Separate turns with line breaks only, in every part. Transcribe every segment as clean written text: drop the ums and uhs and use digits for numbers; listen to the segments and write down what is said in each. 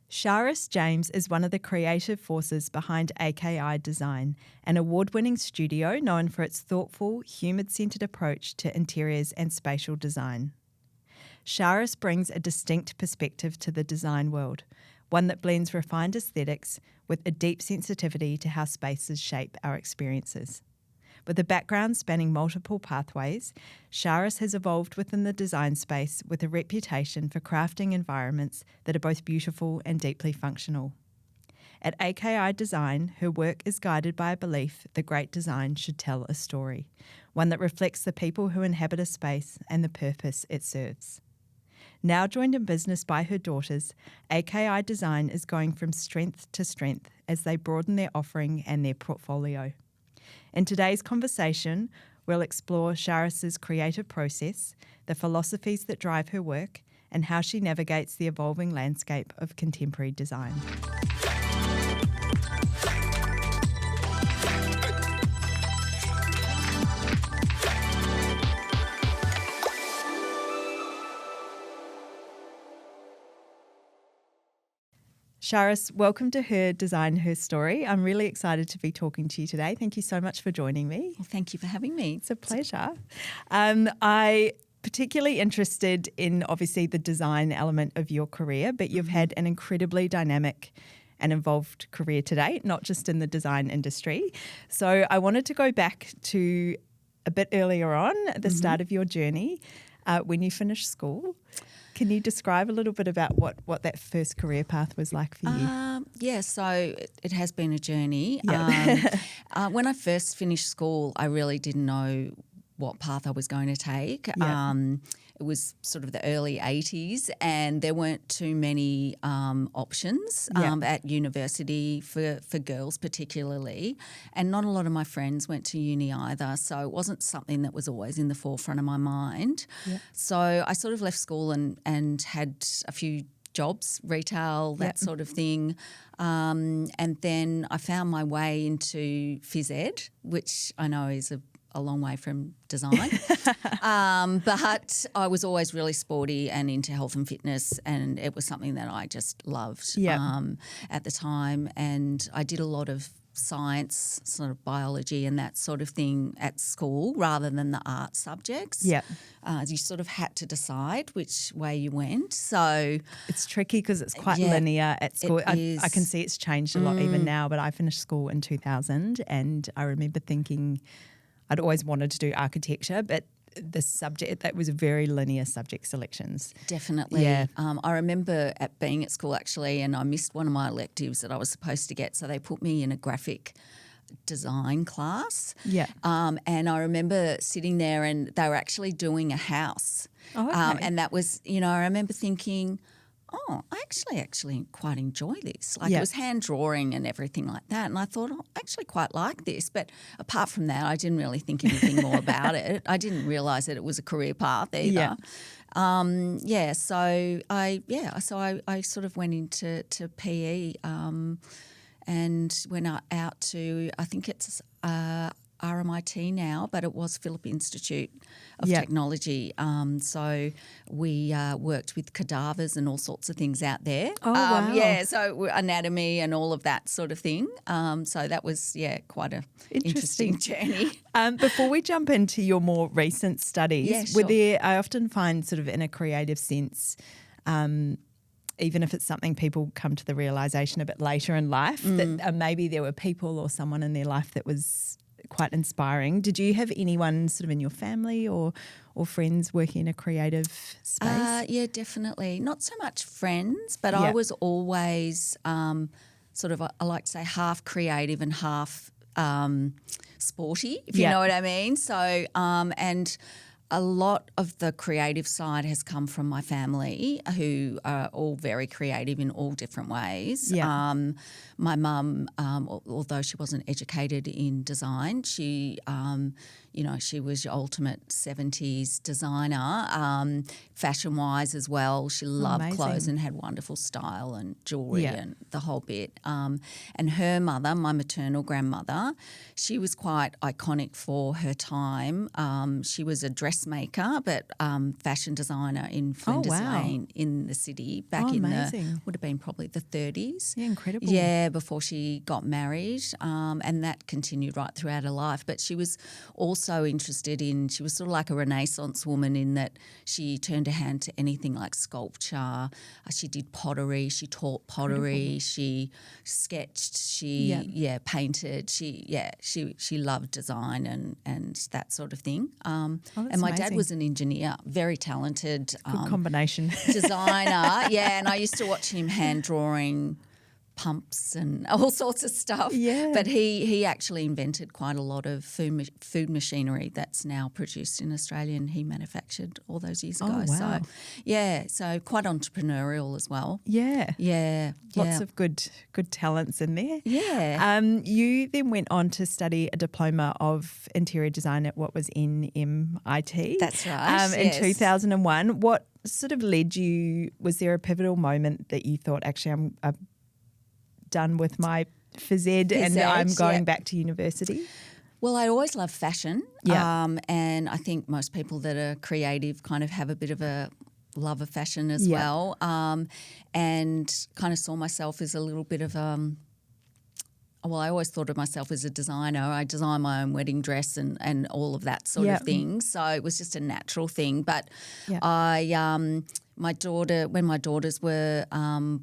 Charis James is one of the creative forces behind AKI Design, an award-winning studio known for its thoughtful, human-centred approach to interiors and spatial design. Charis brings a distinct perspective to the design world, one that blends refined aesthetics with a deep sensitivity to how spaces shape our experiences. With a background spanning multiple pathways, Charis has evolved within the design space with a reputation for crafting environments that are both beautiful and deeply functional. At AKI Design, her work is guided by a belief that great design should tell a story, one that reflects the people who inhabit a space and the purpose it serves. Now joined in business by her daughters, AKI Design is going from strength to strength as they broaden their offering and their portfolio. In today's conversation, we'll explore Charis's creative process, the philosophies that drive her work, and how she navigates the evolving landscape of contemporary design. Charis, welcome to Her Design, Her Story. I'm really excited to be talking to you today. Thank you so much for joining me.
Well, thank you for having me.
It's a pleasure. I particularly interested in obviously the design element of your career, but you've had an incredibly dynamic and involved career to date, not just in the design industry. So I wanted to go back to a bit earlier on at the start of your journey when you finished school. Can you describe a little bit about what that first career path was like for you?
Yeah, so it has been a journey.
Yeah.
When I first finished school, I really didn't know what path I was going to take.
Yeah.
It was sort of the early 80s and there weren't too many options at university for girls particularly, and not a lot of my friends went to uni either, so it wasn't something that was always in the forefront of my mind. Yeah. So I sort of left school and had a few jobs, retail, that sort of thing. And then I found my way into phys ed, which I know is a long way from design. But I was always really sporty and into health and fitness, and it was something that I just loved at the time. And I did a lot of science, sort of biology and that sort of thing at school rather than the art subjects.
Yeah.
You sort of had to decide which way you went. So
it's tricky because it's quite linear at school. I can see it's changed a lot even now, but I finished school in 2000 and I remember thinking I'd always wanted to do architecture, but the subject, that was very linear subject selections.
Definitely. Yeah. I remember being at school actually, and I missed one of my electives that I was supposed to get, so they put me in a graphic design class. Yeah. And I remember sitting there and they were actually doing a house. Oh, okay. And that was, I remember thinking, oh, I actually quite enjoy this. Like it was hand drawing and everything like that. And I thought, oh, I actually quite like this. But apart from that, I didn't really think anything more about it. I didn't realise that it was a career path either. Yeah. So I sort of went into PE and went out to, I think it's RMIT now, but it was Phillip Institute of Technology. So we worked with cadavers and all sorts of things out there.
Oh, wow.
Yeah, so anatomy and all of that sort of thing. So that was, quite a interesting journey.
Before we jump into your more recent studies, I often find sort of in a creative sense, even if it's something people come to the realisation a bit later in life, that maybe there were people or someone in their life that was quite inspiring. Did you have anyone sort of in your family or friends working in a creative space?
Yeah, definitely. Not so much friends, but I was always sort of, I like to say, half creative and half sporty, if you know what I mean. So, and a lot of the creative side has come from my family, who are all very creative in all different ways. Yeah. My mum, although she wasn't educated in design, she she was your ultimate 70s designer, fashion-wise as well. She loved clothes and had wonderful style and jewellery and the whole bit. And her mother, my maternal grandmother, she was quite iconic for her time. She was a dress dressmaker, but fashion designer in Flinders Lane in the city back in would have been probably the 30s.
Yeah, incredible.
Yeah, before she got married, and that continued right throughout her life. But she was also interested she was sort of like a Renaissance woman in that she turned her hand to anything like sculpture. She did pottery. She taught pottery. She sketched. She painted. She loved design and that sort of thing. And my dad was an engineer, very talented.
Good combination.
Designer, and I used to watch him hand drawing pumps and all sorts of stuff.
Yeah.
But he actually invented quite a lot of food machinery that's now produced in Australia, and he manufactured all those years ago.
Oh, wow.
So quite entrepreneurial as well.
Yeah.
Yeah.
Lots of good talents in there.
Yeah.
You then went on to study a diploma of interior design at what was MIT.
That's right.
In 2001. What sort of led you, was there a pivotal moment that you thought, actually I'm done with my phys ed and I'm going back to university?
Well, I always loved fashion,
Yeah.
and I think most people that are creative kind of have a bit of a love of fashion as well, and kind of saw myself as a little bit of well, I always thought of myself as a designer. I designed my own wedding dress and all of that sort of thing. So it was just a natural thing. But when my daughters were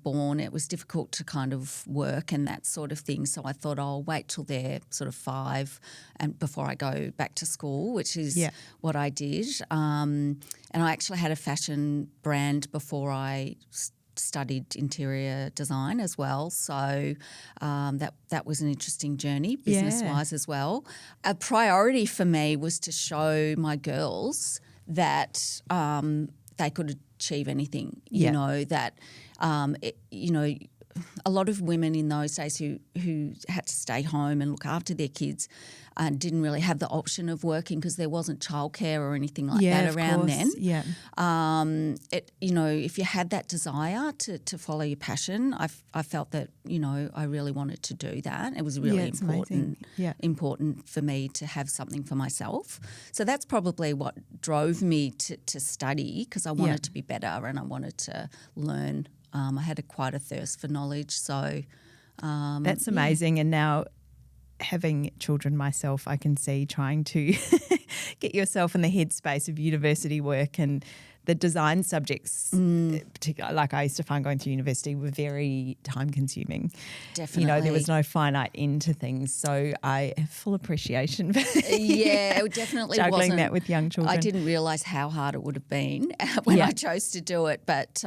born, it was difficult to kind of work and that sort of thing. So I thought I'll wait till they're sort of 5 and before I go back to school, which is what I did. And I actually had a fashion brand before I studied interior design as well, so that was an interesting journey business-wise as well. A priority for me was to show my girls that they could achieve anything. You know that a lot of women in those days who had to stay home and look after their kids and didn't really have the option of working because there wasn't childcare or anything like that around then.
Yeah.
If you had that desire to follow your passion, I felt that, I really wanted to do that. It was really important for me to have something for myself. So that's probably what drove me to study, because I wanted to be better and I wanted to learn. I had quite a thirst for knowledge. So
that's amazing. And now, having children myself, I can see trying to get yourself in the headspace of university work, and the design subjects, particularly, like I used to find going to university, were very time consuming.
Definitely.
There was no finite end to things. So I have full appreciation for
it definitely
juggling
wasn't
that with young children.
I didn't realise how hard it would have been when I chose to do it. But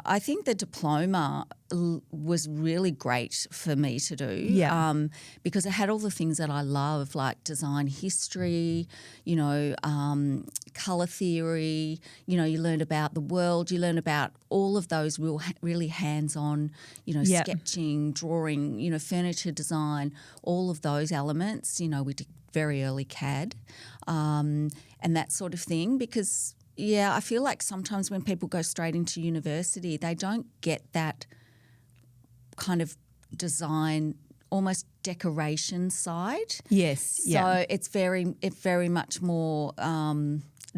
I think the diploma was really great for me to do because it had all the things that I love, like design history, colour theory. You learn about the world. You learn about all of those really hands-on, sketching, drawing, furniture design, all of those elements. We did very early CAD and that sort of thing, because I feel like sometimes when people go straight into university, they don't get that kind of design, almost decoration side.
Yes.
So it's very much more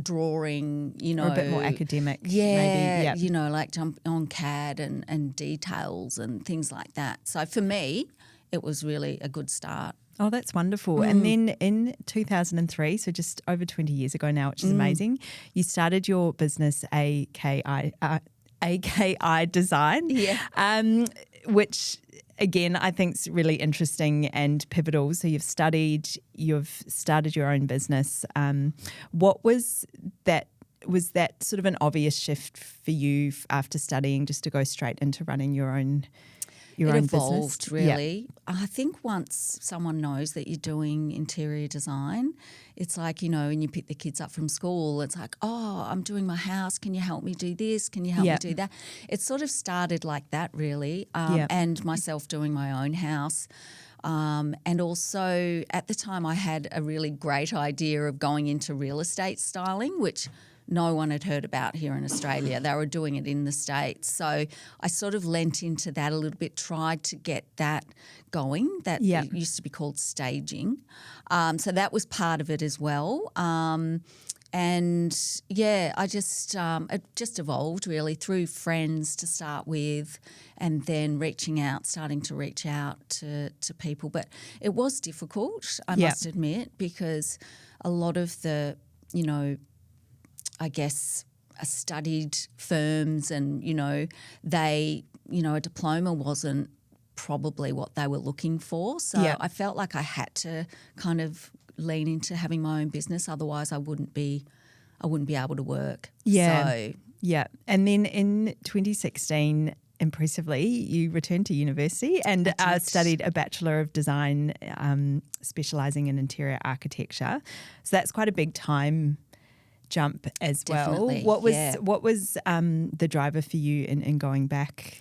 drawing,
or a bit more academic.
Yeah,
maybe.
Like jump on CAD and details and things like that. So for me, it was really a good start.
Oh, that's wonderful. And then in 2003, so just over 20 years ago now, which is amazing, you started your business AKI Design, which again I think is really interesting and pivotal. So you've started your own business. What was that? Was that sort of an obvious shift for you after studying, just to go straight into running your own business?
It evolved, really. I think once someone knows that you're doing interior design, it's like, when you pick the kids up from school, it's like, oh, I'm doing my house. Can you help me do this? Can you help me do that? It sort of started like that, really, and myself doing my own house. And also at the time I had a really great idea of going into real estate styling, which no one had heard about here in Australia. They were doing it in the States. So I sort of lent into that a little bit, tried to get that going. That used to be called staging. So that was part of it as well. and yeah, I just it just evolved really through friends to start with, and then starting to reach out to people. But it was difficult, I must admit, because a lot of the, I guess, studied firms and, a diploma wasn't probably what they were looking for. So I felt like I had to kind of lean into having my own business. Otherwise I wouldn't be able to work.
Yeah. And then in 2016, impressively, you returned to university and studied a Bachelor of Design, specialising in interior architecture. So that's quite a big time jump as
Definitely,
well. What was the driver for you in going back?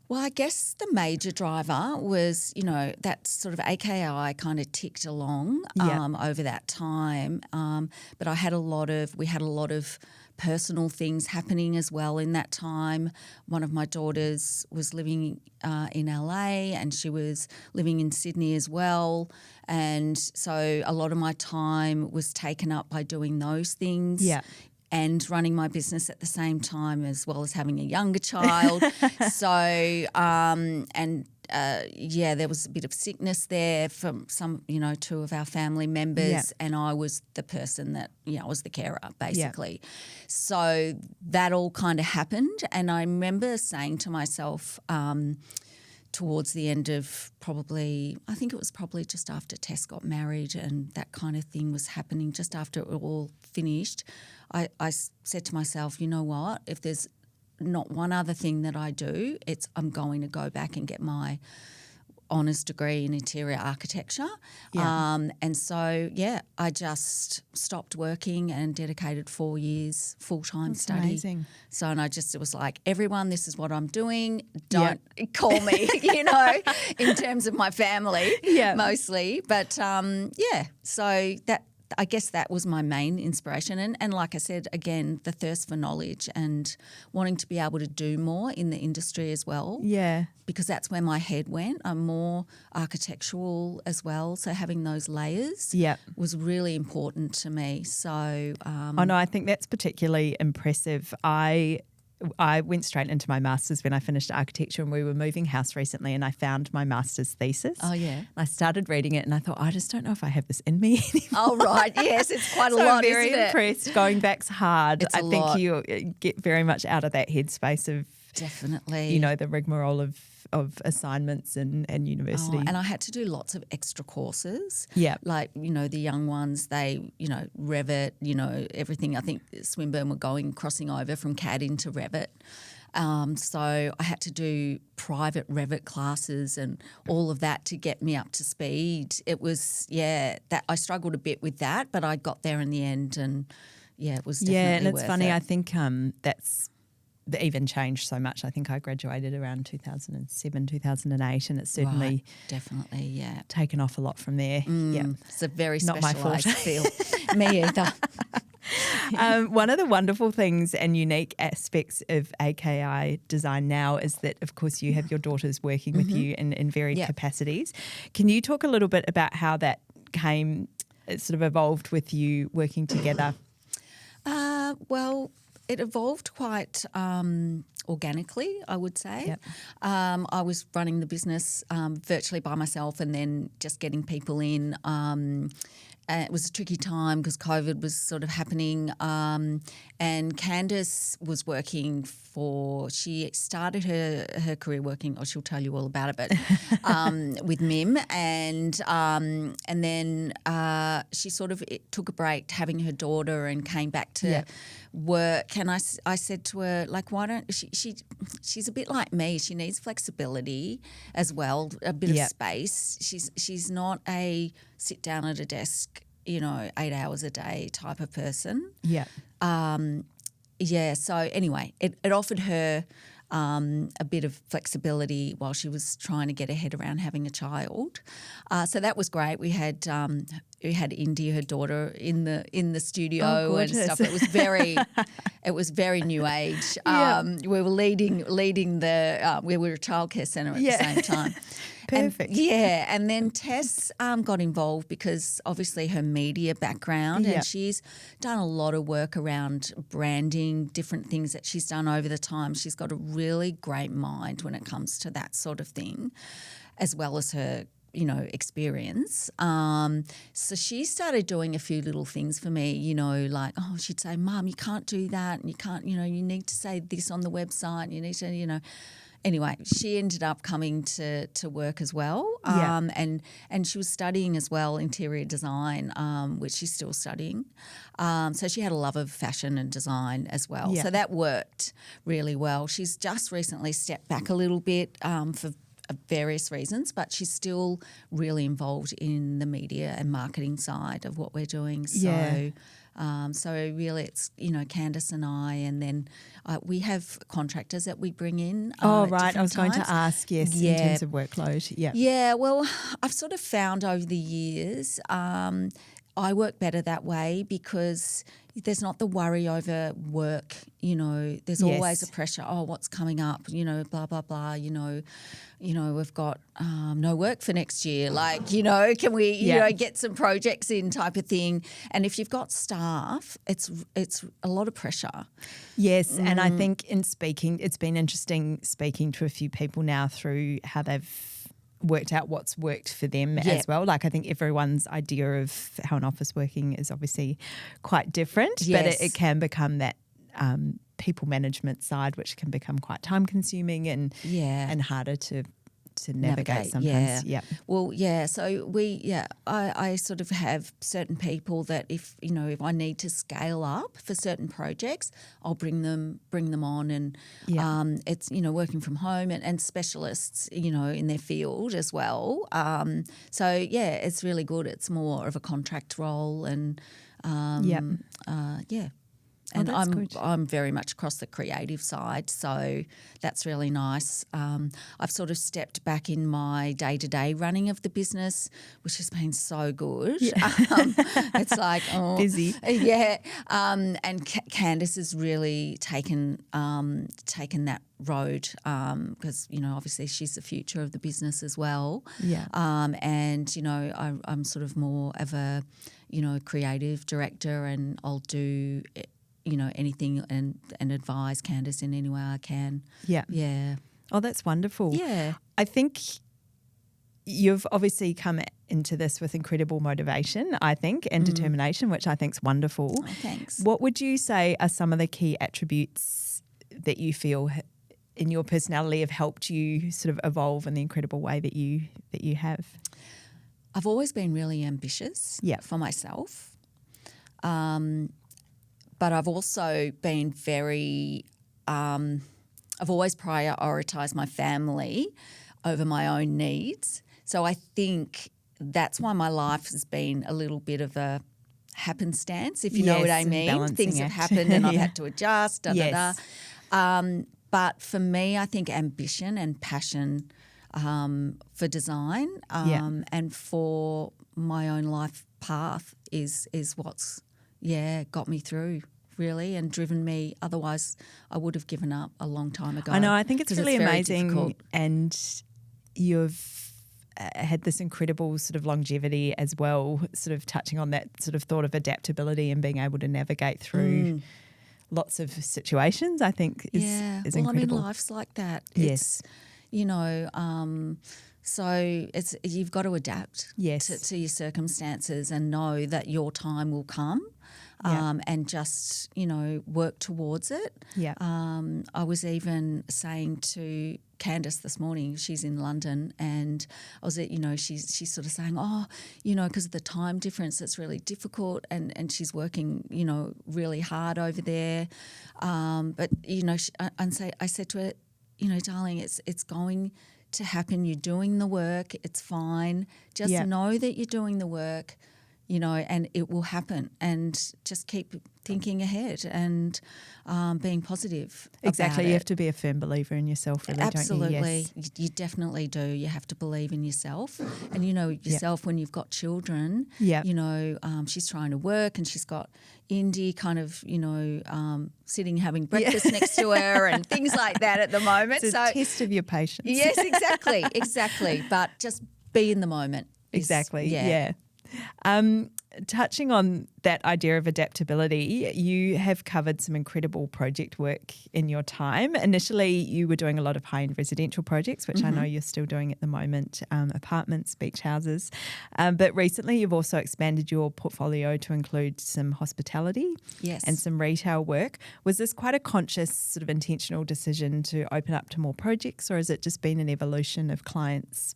Well, I guess the major driver was, that sort of AKI kind of ticked along over that time. But we had a lot of personal things happening as well in that time. One of my daughters was living in LA, and she was living in Sydney as well. And so a lot of my time was taken up by doing those things. Yeah. And running my business at the same time, as well as having a younger child. So, there was a bit of sickness there from some, two of our family members, and I was the person that, I was the carer basically. So that all kind of happened, and I remember saying to myself, towards the end of I think it was probably just after Tess got married and that kind of thing was happening, just after it all finished, I said to myself, you know what, if there's not one other thing that I do, I'm going to go back and get my honours degree in interior architecture. And so, I just stopped working and dedicated 4 years full-time study.
Amazing.
So, and it was like, everyone, this is what I'm doing. Don't call me, in terms of my family mostly. But, so that, I guess that was my main inspiration. And like I said, again, the thirst for knowledge and wanting to be able to do more in the industry as well. Yeah. Because that's where my head went. I'm more architectural as well. So having those layers was really important to me. So
I think that's particularly impressive. I went straight into my master's when I finished architecture, and we were moving house recently, and I found my master's thesis.
Oh, yeah.
I started reading it and I thought, I just don't know if I have this in me anymore.
Oh, right. Yes, it's quite a
so
lot,
I'm very
isn't it?
impressed. Going back's hard.
It's a
I think
lot.
you get very much out of that headspace of
definitely,
the rigmarole of assignments and university.
And I had to do lots of extra courses.
Yeah.
Like, the young ones, they, Revit, everything. I think Swinburne were crossing over from CAD into Revit. So I had to do private Revit classes and all of that to get me up to speed. It was, that I struggled a bit with that, but I got there in the end, and it was definitely
and it's
worth
funny.
it.
I think that's even changed so much. I think I graduated around 2007, 2008, and it's certainly
definitely
taken off a lot from there.
It's a very
Not my fault.
specialised field. Me either.
One of the wonderful things and unique aspects of AKI Design now is that, of course, you have your daughters working with you in varied capacities. Can you talk a little bit about how that it sort of evolved with you working together?
Well, it evolved quite organically, I would say.
Yep.
I was running the business virtually by myself, and then just getting people in. It was a tricky time because COVID was sort of happening, and Candice was working she started her career working, she'll tell you all about it, but with MIM, and then she sort of took a break having her daughter and came back to work. And I said to her, like, why don't she's a bit like me. She needs flexibility as well, a bit of space. She's not a sit down at a desk, 8 hours a day type of person. So anyway, it offered her a bit of flexibility while she was trying to get her head around having a child. So that was great. We had Indy, her daughter, in the studio and stuff. It was very new age. We were leading we were a childcare centre at the same time.
Perfect.
And then Tess got involved because obviously her media background, and she's done a lot of work around branding, different things that she's done over the time. She's got a really great mind when it comes to that sort of thing, as well as her experience. So she started doing a few little things for me, like, she'd say, Mum, you can't do that, and you can't, you need to say this on the website, you need to, Anyway, she ended up coming to work as well, and she was studying as well interior design, which she's still studying. So she had a love of fashion and design as well. So that worked really well. She's just recently stepped back a little bit for various reasons, but she's still really involved in the media and marketing side of what we're doing. So really it's, Candice and I, and then we have contractors that we bring in.
Right. I was going to ask, in terms of workload.
Yeah, well, I've sort of found over the years I work better that way because there's not the worry over work, there's always a pressure, what's coming up, blah, blah, blah, we've got no work for next year. Like, can we, get some projects in type of thing. And if you've got staff, it's a lot of pressure.
Yes, and I think it's been interesting speaking to a few people now through how they've worked out what's worked for them as well. Like I think everyone's idea of how an office working is obviously quite different, but it can become that people management side, which can become quite time consuming and harder to navigate sometimes.
Well, so I sort of have certain people that if I need to scale up for certain projects, I'll bring them on, and it's working from home and specialists in their field as well. So it's really good. It's more of a contract role, and And I'm very much across the creative side, so that's really nice. I've sort of stepped back in my day-to-day running of the business, which has been so good. It's like
busy.
And Candice has really taken that road because obviously she's the future of the business as well. I'm sort of more of a creative director, and I'll do anything and advise Candice in any way I can. Yeah.
Oh, that's wonderful.
Yeah.
I think you've obviously come into this with incredible motivation, I think, and determination, which I think is wonderful.
Oh, thanks.
What would you say are some of the key attributes that you feel in your personality have helped you sort of evolve in the incredible way that you have?
I've always been really ambitious for myself. But I've also been I've always prioritised my family over my own needs. So I think that's why my life has been a little bit of a happenstance, if you know what I mean. Things have happened and I've had to adjust, but for me, I think ambition and passion for design and for my own life path is what's got me through, really, and driven me. Otherwise, I would have given up a long time ago.
I know. I think it's really amazing,
difficult.
And you've had this incredible sort of longevity as well, sort of touching on that sort of thought of adaptability and being able to navigate through lots of situations, I think is incredible.
I mean, life's like that.
Yes.
So you've got to adapt to your circumstances and know that your time will come and just, work towards it. I was even saying to Candice this morning, she's in London, and I was she's sort of saying, because of the time difference, it's really difficult, and she's working, really hard over there. But, I said to her, darling, it's going to happen. You're doing the work. It's fine. Just know that you're doing the work. and it will happen, and just keep thinking ahead and being positive.
Exactly.
About
you
it.
have to be a firm believer in yourself, really,
Absolutely.
don't you? Yes.
You definitely do. You have to believe in yourself. And, yourself when you've got children, she's trying to work and she's got Indy kind of, sitting having breakfast next to her and things like that at the moment.
It's a test of your patience.
Yes, exactly. But just be in the moment.
Exactly, yeah. Touching on that idea of adaptability, you have covered some incredible project work in your time. Initially, you were doing a lot of high-end residential projects, which I know you're still doing at the moment, apartments, beach houses. But recently, you've also expanded your portfolio to include some hospitality and some retail work. Was this quite a conscious, sort of intentional decision to open up to more projects, or has it just been an evolution of clients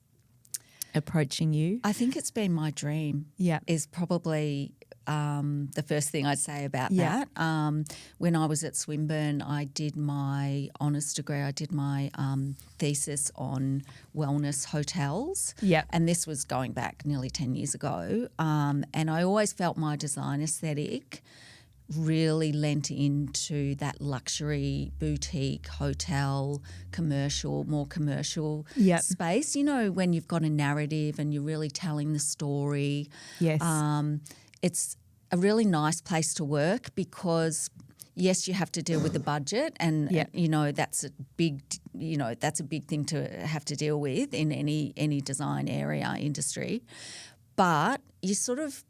approaching you?
I think it's been my dream. Is probably the first thing I'd say about that. When I was at Swinburne, I did my honours degree. I did my thesis on wellness hotels. And this was going back nearly 10 years ago. And I always felt my design aesthetic really lent into that luxury boutique hotel more commercial space, when you've got a narrative and you're really telling the story. It's a really nice place to work because yes, you have to deal with the budget and that's a big thing to have to deal with in any design industry, but you sort of,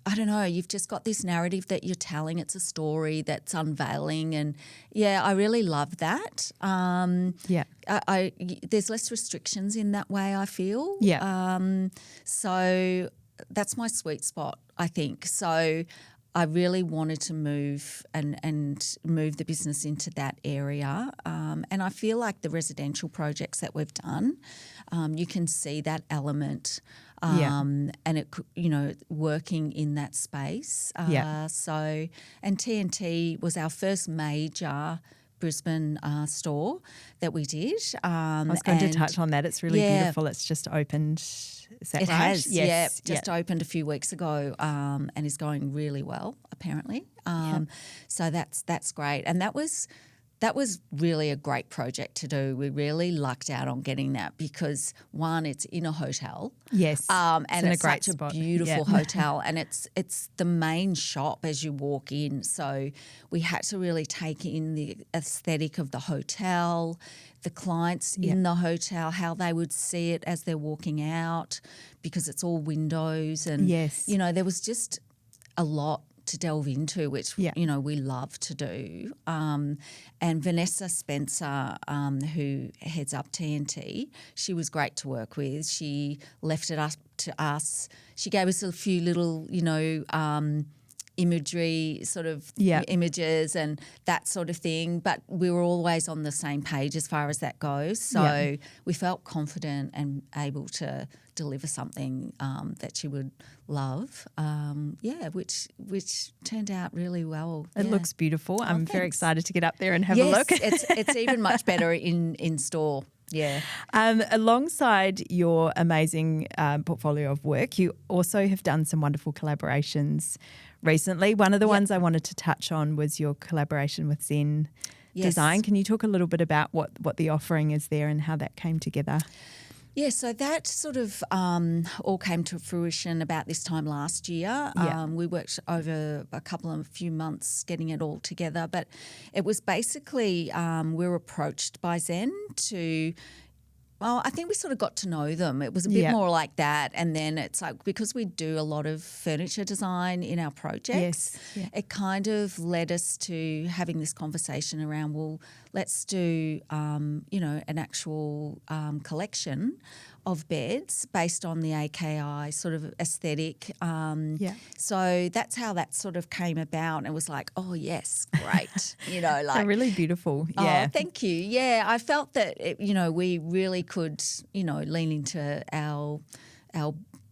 I don't know, you've just got this narrative that you're telling. It's a story that's unveiling, and I really love that. There's less restrictions in that way, I feel. So that's my sweet spot, I think. So I really wanted to move and move the business into that area. And I feel like the residential projects that we've done, you can see that element and it, working in that space. So, and TNT was our first major Brisbane store that we did.
I was going to touch on that. It's really beautiful. It's just opened. Is that
it
right?
Has, yes. Just opened a few weeks ago and is going really well, apparently. So that's great. And that was really a great project to do. We really lucked out on getting that because, one, it's in a hotel.
Yes.
And it's
in a great
such
spot.
a beautiful hotel, and it's the main shop as you walk in. So we had to really take in the aesthetic of the hotel, the clients in the hotel, how they would see it as they're walking out, because it's all windows and there was just a lot to delve into, which we love to do. And Vanessa Spencer, who heads up TNT, she was great to work with. She left it up to us. She gave us a few little, imagery sort of images and that sort of thing, but we were always on the same page as far as that goes. So we felt confident and able to deliver something that she would love, which turned out really well.
It looks beautiful. I'm very excited to get up there and have a look.
It's even much better in store. Yeah.
Alongside your amazing portfolio of work, you also have done some wonderful collaborations recently. One of the ones I wanted to touch on was your collaboration with Zen Design. Can you talk a little bit about what the offering is there and how that came together?
Yeah, so that sort of all came to fruition about this time last year. We worked over a few months getting it all together, but it was basically we were approached by Zen to I think we sort of got to know them. It was a bit more like that. And then it's like, because we do a lot of furniture design in our projects, it kind of led us to having this conversation around, well, let's do, an actual collection of beds based on the AKI sort of aesthetic. So that's how that sort of came about. And it was like, oh, yes, great.
They're really beautiful. Yeah.
Oh, thank you. Yeah, I felt that, we really could, lean into our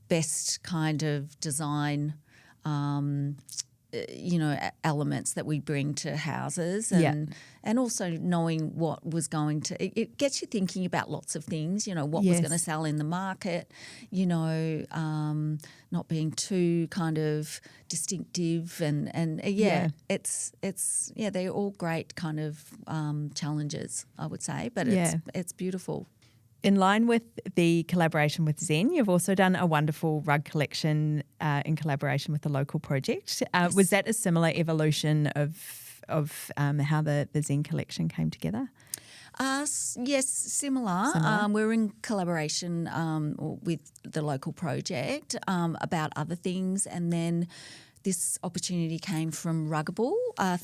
best kind of design elements that we bring to houses, and also knowing what was going to – it gets you thinking about lots of things, what was going to sell in the market, not being too kind of distinctive and they're all great kind of challenges, I would say, but it's beautiful.
In line with the collaboration with Zen, you've also done a wonderful rug collection in collaboration with the local project.
Yes.
Was that a similar evolution of how the Zen collection came together?
Yes, similar. We're in collaboration with the local project about other things, and then this opportunity came from Ruggable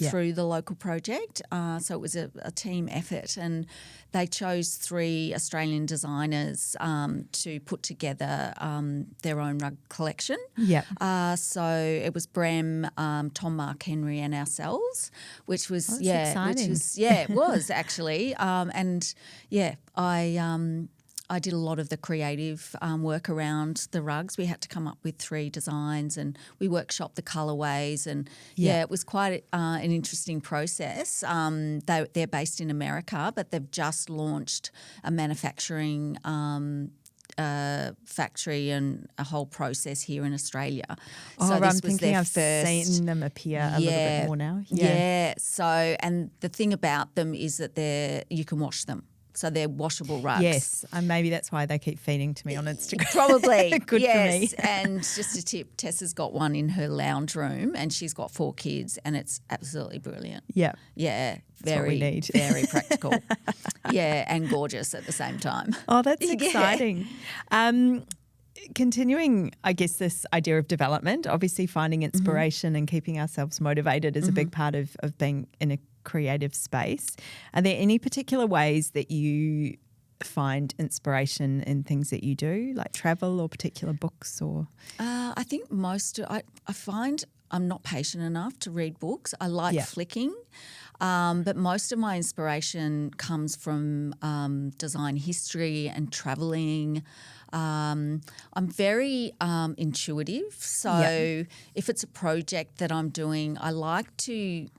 through the local project. So it was a team effort, and they chose 3 Australian designers to put together their own rug collection. So it was Brem, Tom, Mark, Henry and ourselves, which was,
exciting.
It was actually. I did a lot of the creative work around the rugs. We had to come up with 3 designs, and we workshopped the colourways, and it was quite an interesting process. They're based in America, but they've just launched a manufacturing factory and a whole process here in Australia.
So this was their first. I've seen them appear a little bit more now.
So, and the thing about them is that you can wash them. So they're washable rugs.
Yes, and maybe that's why they keep feeding to me on Instagram.
Probably.
Good for me.
And just a tip, Tessa's got one in her lounge room, and she's got 4 kids, and it's absolutely brilliant.
Yeah.
Yeah.
That's what we need.
Very practical. And gorgeous at the same time.
Oh, that's exciting. Continuing, I guess, this idea of development, obviously finding inspiration and keeping ourselves motivated is a big part of being in a creative space. Are there any particular ways that you find inspiration in things that you do, like travel or particular books? Or
I think I find I'm not patient enough to read books. I like flicking, but most of my inspiration comes from design history and traveling. I'm very intuitive, so if it's a project that I'm doing, I like to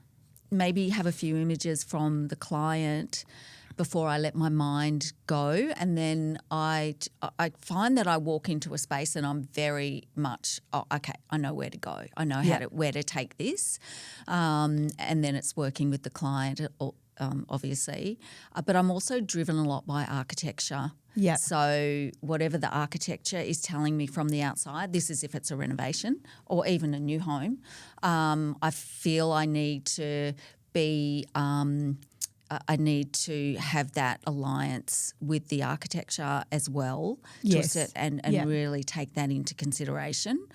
maybe have a few images from the client before I let my mind go, and then I find that I walk into a space and I'm very much, I know where to go. I know where to take this, and then it's working with the client, obviously. But I'm also driven a lot by architecture.
Yeah.
So whatever the architecture is telling me from the outside, this is if it's a renovation or even a new home, I feel I need to be I need to have that alliance with the architecture as well and really take that into consideration.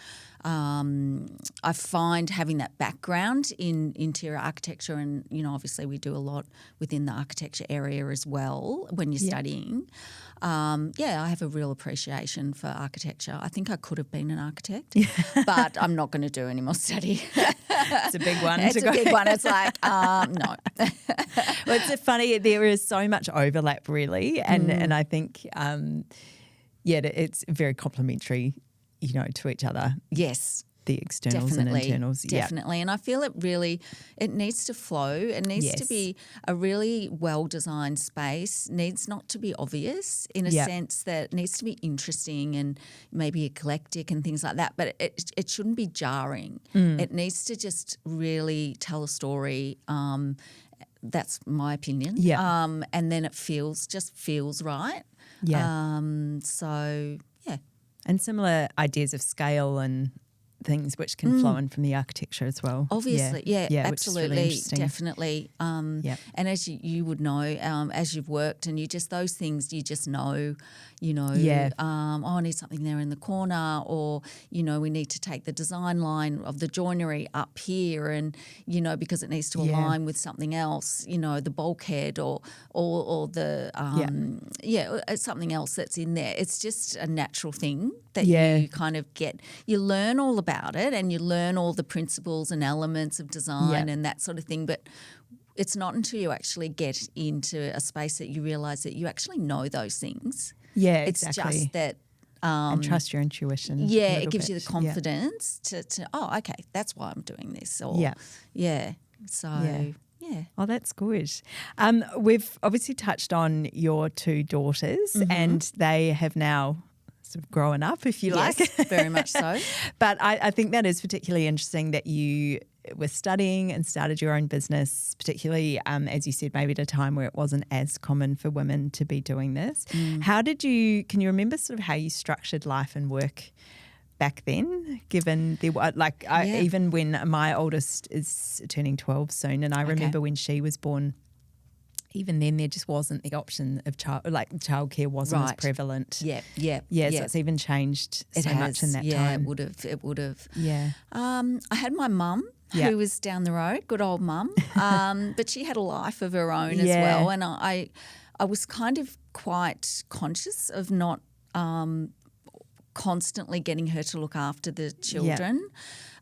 I find having that background in interior architecture, and obviously we do a lot within the architecture area as well when you're studying. I have a real appreciation for architecture. I think I could have been an architect, but I'm not going to do any more study.
It's a big one.
It's a big one. It's like, no.
Well, it's funny. There is so much overlap, really, and I think, it's very complementary, to each other.
Yes.
The externals and internals.
Definitely. And I feel it needs to flow. It needs to be a really well-designed space. Needs not to be obvious in a sense that it needs to be interesting and maybe eclectic and things like that. But it shouldn't be jarring. It needs to just really tell a story. That's my opinion.
Yeah.
And then it feels right.
Yeah. And similar ideas of scale and things which can flow in from the architecture as well.
Obviously, absolutely,
really
definitely. And as you would know, as you've worked and those things you just know, I need something there in the corner, or, we need to take the design line of the joinery up here and, because it needs to align with something else, the bulkhead or the, something else that's in there. It's just a natural thing that you kind of you learn all about it and you learn all the principles and elements of design and that sort of thing. But it's not until you actually get into a space that you realise that you actually know those things.
Yeah,
it's
exactly.
just that
and trust your intuition.
Yeah, it gives you the confidence to okay, that's why I'm doing this. Or
Oh, that's good. We've obviously touched on your two daughters, and they have now sort of grown up, if you like.
Yes, very much so.
But I think that is particularly interesting that you were studying and started your own business, particularly, as you said, maybe at a time where it wasn't as common for women to be doing this. Can you remember sort of how you structured life and work back then, given even when my oldest is turning 12 soon, and I remember when she was born, even then there just wasn't the option of childcare wasn't as prevalent. So it's even changed much in that time.
Yeah, it would have.
Yeah.
I had my mum who was down the road, good old mum, but she had a life of her own as well, and I was kind of quite conscious of not constantly getting her to look after the children.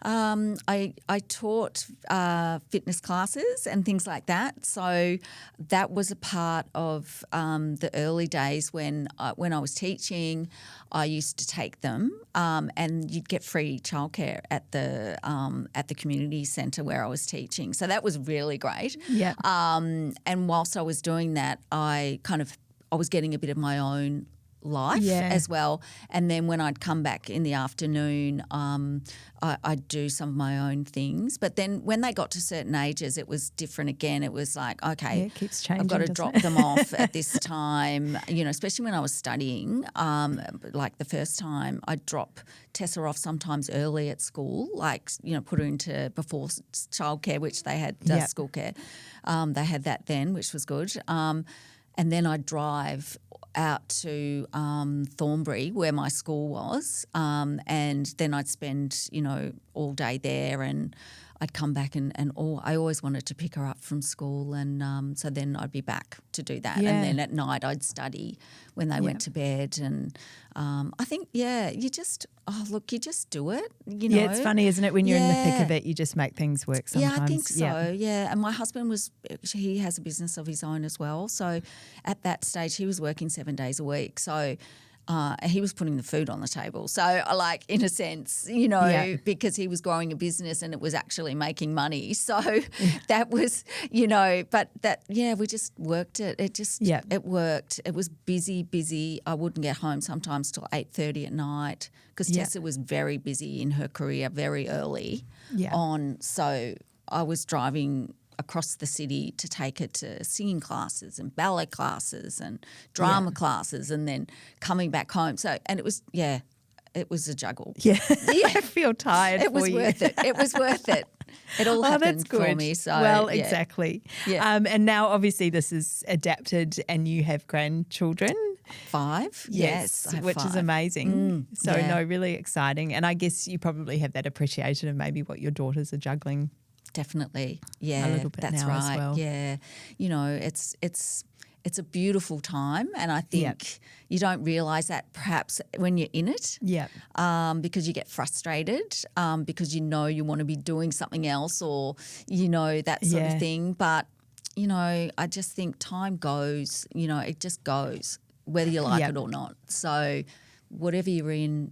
I taught fitness classes and things like that, so that was a part of the early days when I was teaching. I used to take them, and you'd get free childcare at the community centre where I was teaching. So that was really great.
Yeah.
And whilst I was doing that, I was getting a bit of my own life as well. And then when I'd come back in the afternoon, I'd do some of my own things. But then when they got to certain ages, it was different again. It was like, okay,
it keeps changing,
I've got to drop them off at this time, especially when I was studying. Like the first time I'd drop Tessa off sometimes early at school, put her into before childcare, which they had school care. They had that then, which was good. And then I'd drive out to Thornbury where my school was, and then I'd spend, all day there, and I'd come back and I always wanted to pick her up from school, and so then I'd be back to do that. And then at night I'd study when they went to bed, and I think, you just do it,
Yeah, it's funny, isn't it? When you're in the thick of it, you just make things work sometimes.
Yeah, I think so, And my husband he has a business of his own as well. So at that stage he was working 7 days a week. So he was putting the food on the table. So in a sense, because he was growing a business and it was actually making money. So that was, but that, we just worked it. It worked. It was busy. I wouldn't get home sometimes till 8:30 at night because Tessa was very busy in her career very early on. So I was driving across the city to take her to singing classes and ballet classes and drama classes, and then coming back home. So, and it was a juggle.
Yeah. I feel tired.
It was worth it. It was worth it. It all happened for me. So
exactly. Yeah. And now obviously this is adapted, and you have grandchildren.
5.
Yes, which
5.
is amazing. Really exciting. And I guess you probably have that appreciation of maybe what your daughters are juggling.
Definitely,
a little bit
that's
now
right.
As well.
Yeah, it's a beautiful time, and I think you don't realise that perhaps when you're in it.
Yeah.
Because you get frustrated, because you want to be doing something else, or that sort of thing. But I just think time goes. It just goes whether you like it or not. So whatever you're in,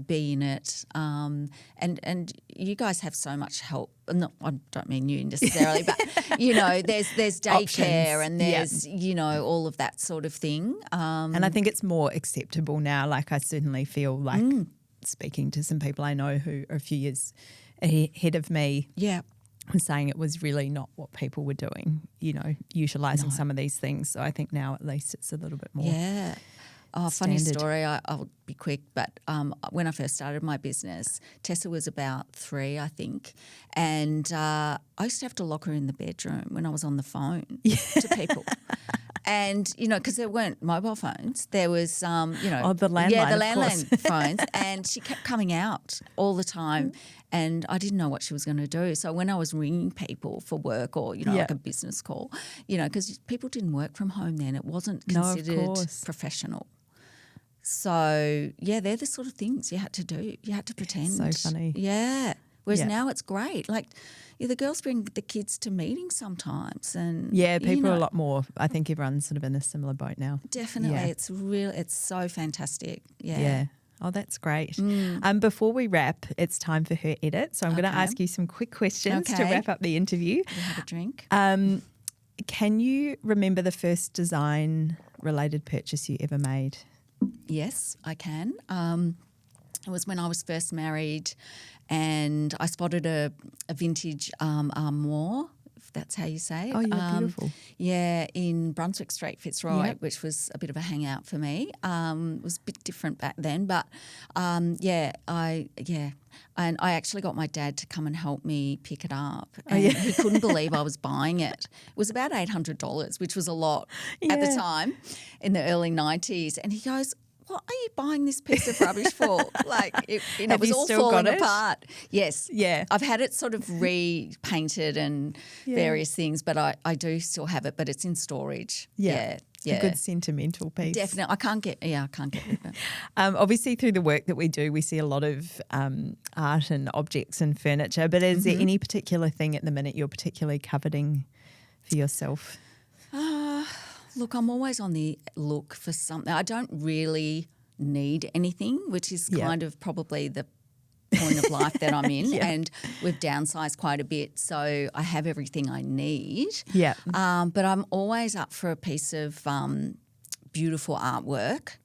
be in it. And you guys have so much help. No, I don't mean you necessarily, but there's daycare and there's all of that sort of thing.
And I think it's more acceptable now. Like I certainly feel like speaking to some people I know who are a few years ahead of me.
Yeah.
And saying it was really not what people were doing, utilising some of these things. So I think now at least it's a little bit more.
Yeah. Oh, funny story. I'll be quick, but when I first started my business, Tessa was about 3, I think, and I used to have to lock her in the bedroom when I was on the phone to people. And, because there weren't mobile phones. There was,
the landline.
Yeah, the landline phones. And she kept coming out all the time. And I didn't know what she was going to do. So when I was ringing people for work or, like a business call, because people didn't work from home then. It wasn't considered professional. So, they're the sort of things you had to do. You had to pretend.
It's so funny.
Yeah. Whereas now it's great. Like, the girls bring the kids to meetings sometimes. And
people are a lot more. I think everyone's sort of in a similar boat now.
Definitely. Yeah. It's so fantastic. Yeah.
Yeah. Oh, that's great. Before we wrap, it's time for her edit. So I'm going to ask you some quick questions to wrap up the interview.
We'll have a drink.
Can you remember the first design-related purchase you ever made?
Yes, I can. It was when I was first married and I spotted a vintage armoire, if that's how you say it.
Oh, yeah, beautiful.
Yeah, in Brunswick Street, Fitzroy, which was a bit of a hangout for me. It was a bit different back then, but and I actually got my dad to come and help me pick it up, and he couldn't believe I was buying it. It was about $800, which was a lot at the time in the early 90s, and he goes, "What are you buying this piece of rubbish for?" Like, it was all falling apart. Yes.
Yeah.
I've had it sort of repainted and various things, but I do still have it, but it's in storage. Yeah.
It's a good sentimental piece.
Definitely. I can't get rid of it.
Obviously, through the work that we do, we see a lot of art and objects and furniture, but is there any particular thing at the minute you're particularly coveting for yourself?
Look, I'm always on the look for something. I don't really need anything, which is kind of probably the point of life that I'm in. And we've downsized quite a bit, so I have everything I need.
Yeah.
But I'm always up for a piece of beautiful artwork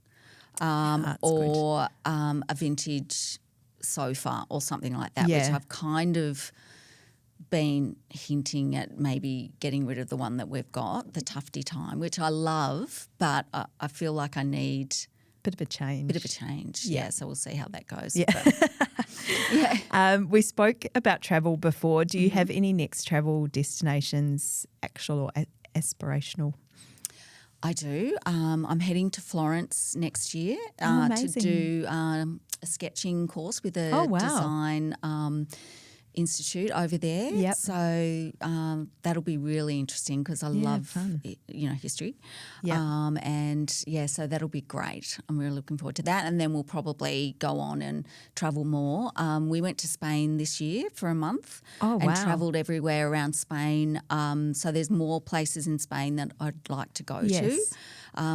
or a vintage sofa or something like that, which I've kind of been hinting at maybe getting rid of the one that we've got, the Tufty Time, which I love, but I feel like I need
bit of a change.
Yeah, so we'll see how that goes.
Yeah. We spoke about travel before. Do you have any next travel destinations, actual or aspirational?
I do. I'm heading to Florence next year to do a sketching course with a design institute over there.
Yep.
So that'll be really interesting because I love history.
Yep.
So that'll be great. I'm really looking forward to that. And then we'll probably go on and travel more. We went to Spain this year for a month and travelled everywhere around Spain. So there's more places in Spain that I'd like to go to,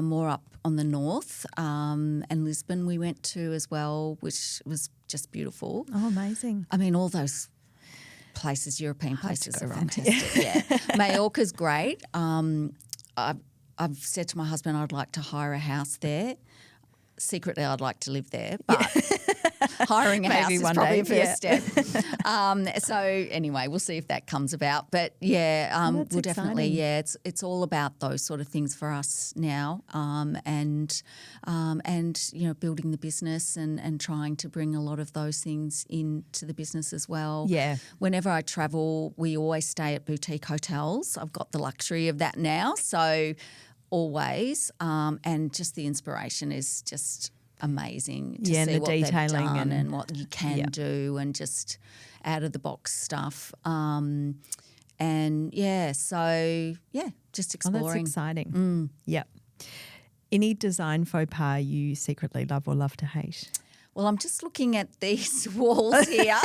more up on the north. And Lisbon we went to as well, which was just beautiful.
Oh, amazing.
I mean, all those places, European places are fantastic. Mallorca's great. I've said to my husband I'd like to hire a house there. Secretly, I'd like to live there, but hiring a house is probably a first step. So anyway, we'll see if that comes about. But we'll definitely, it's all about those sort of things for us now, and building the business and trying to bring a lot of those things into the business as well.
Yeah.
Whenever I travel, we always stay at boutique hotels. I've got the luxury of that now, so always, and just the inspiration is just amazing to see what they've done and what you can do and just out of the box stuff. Just exploring.
Oh, that's exciting. Yep. Any design faux pas you secretly love or love to hate?
Well, I'm just looking at these walls here,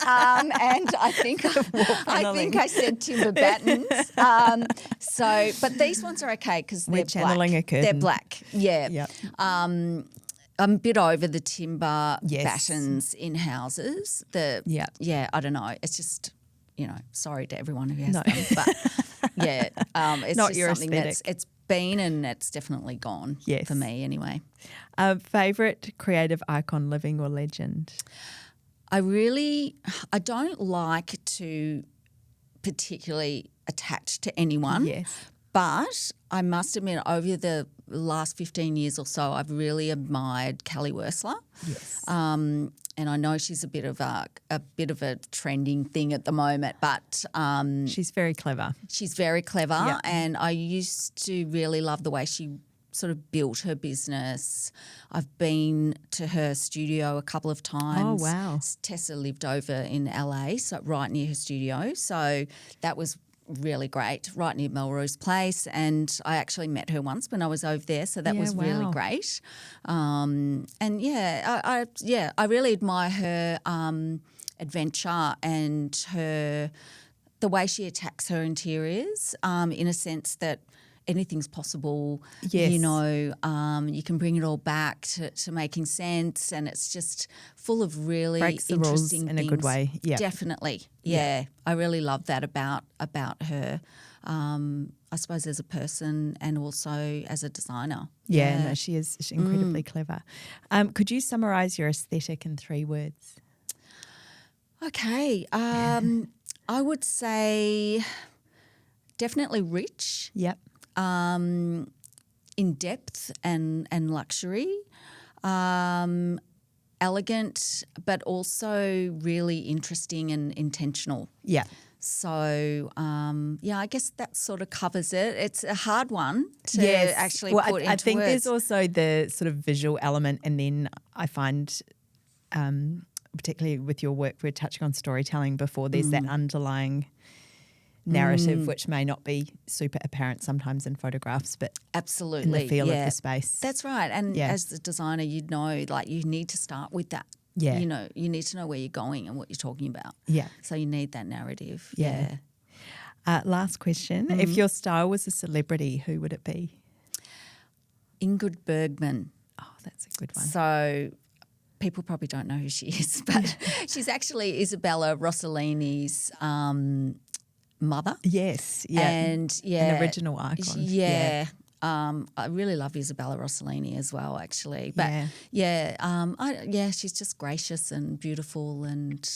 and I think I said timber battens. But these ones are okay because they're
channeling
black.
A curtain.
They're black. Yeah.
Yep.
I'm a bit over the timber battens in houses. I don't know. It's just, sorry to everyone who has them, but it's
not
just
your
something
aesthetic.
it's been and it's definitely gone for me anyway.
Favourite creative icon, living or legend?
I don't like to particularly attach to anyone.
Yes.
But I must admit, over the last 15 years or so, I've really admired Kelly Wersler.
Yes.
And I know she's a bit of a trending thing at the moment, but
she's very clever.
She's very clever, and I used to really love the way she sort of built her business. I've been to her studio a couple of times.
Oh, wow.
Tessa lived over in LA, so right near her studio. So that was really great, right near Melrose Place, and I actually met her once when I was over there, so that was really great. I really admire her adventure and the way she attacks her interiors in a sense that anything's possible.
Yes.
You know, you can bring it all back to making sense, and it's just full of really
breaks the
interesting
rules in
things.
a good way. Yeah,
Definitely. Yeah, I really love that about her. I suppose as a person and also as a designer.
Yeah, no, she's incredibly clever. Could you summarise your aesthetic in 3 words?
Okay. I would say definitely rich.
Yep.
In depth and luxury. Elegant, but also really interesting and intentional.
Yeah.
So, I guess that sort of covers it. It's a hard one to actually
well,
put into
I think
words.
there's also the sort of visual element, and then I find, particularly with your work, we're touching on storytelling before, there's that underlying narrative which may not be super apparent sometimes in photographs, but
absolutely
in the feel of the space.
That's right. And as the designer, you'd know, like, you need to start with that.
Yeah.
You know, you need to know where you're going and what you're talking about.
Yeah.
So you need that narrative.
Yeah. Last question. If your style was a celebrity, who would it be?
Ingrid Bergman.
Oh, that's a good one.
So people probably don't know who she is, but she's actually Isabella Rossellini's mother.
Yes. Yeah.
And
an original icon.
I really love Isabella Rossellini as well, actually. But she's just gracious and beautiful, and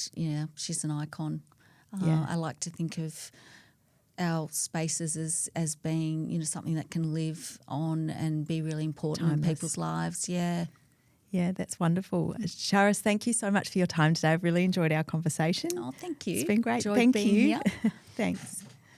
she's an icon. I like to think of our spaces as being, something that can live on and be really important in people's lives. Yeah.
Yeah, that's wonderful. Charis, thank you so much for your time today. I've really enjoyed our conversation.
Oh, thank you.
It's been great.
Enjoyed
Thank
being
you.
here.
Thanks.